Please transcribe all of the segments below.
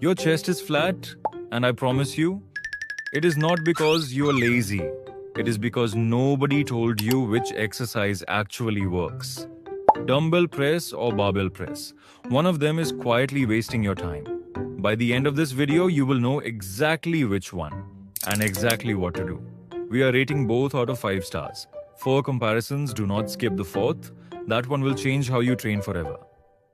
Your chest is flat, and I promise you, it is not because you are lazy. It is because nobody told you which exercise actually works. Dumbbell press or barbell press. One of them is quietly wasting your time. By the end of this video, you will know exactly which one and exactly what to do. We are rating both out of 5 stars. For comparisons, do not skip the fourth. That one will change how you train forever.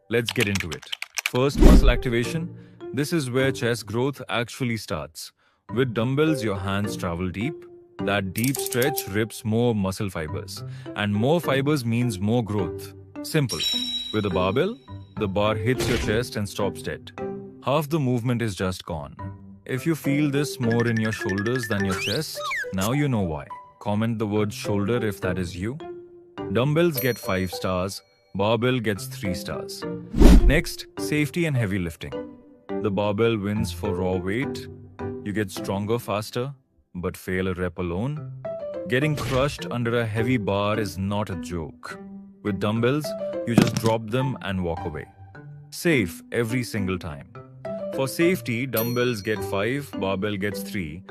Let's get into it. First, muscle activation. This is where chest growth actually starts. With dumbbells, your hands travel deep. That deep stretch rips more muscle fibers. And more fibers means more growth. Simple. With a barbell, the bar hits your chest and stops dead. Half the movement is just gone. If you feel this more in your shoulders than your chest, now you know why. Comment the word shoulder if that is you. Dumbbells get 5 stars, barbell gets 3 stars. Next, safety and heavy lifting. The barbell wins for raw weight. You get stronger faster, but fail a rep alone. Getting crushed under a heavy bar is not a joke. With dumbbells, you just drop them and walk away. Safe every single time. For safety, dumbbells get 5, barbell gets 3.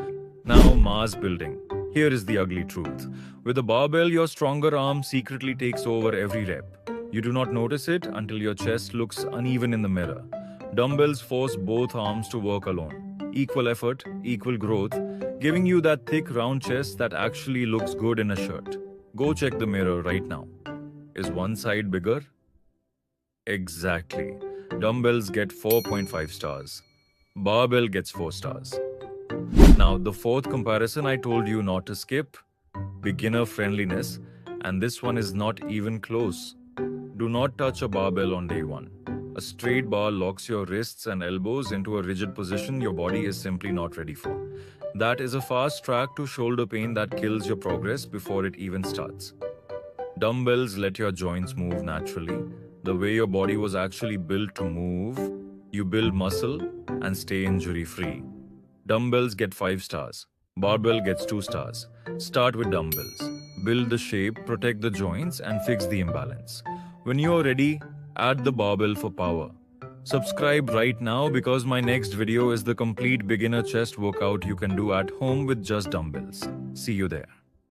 Now, mass building. Here is the ugly truth. With a barbell, your stronger arm secretly takes over every rep. You do not notice it until your chest looks uneven in the mirror. Dumbbells force both arms to work alone. Equal effort, equal growth, giving you that thick round chest that actually looks good in a shirt. Go check the mirror right now. Is one side bigger? Exactly. Dumbbells get 4.5 stars. Barbell gets 4 stars. Now, the fourth comparison I told you not to skip. Beginner friendliness. And this one is not even close. Do not touch a barbell on day 1. A straight bar locks your wrists and elbows into a rigid position your body is simply not ready for. That is a fast track to shoulder pain that kills your progress before it even starts. Dumbbells let your joints move naturally. The way your body was actually built to move. You build muscle and stay injury-free. Dumbbells get 5 stars. Barbell gets 2 stars. Start with dumbbells. Build the shape, protect the joints, and fix the imbalance. When you are ready, add the barbell for power. Subscribe right now because my next video is the complete beginner chest workout you can do at home with just dumbbells. See you there.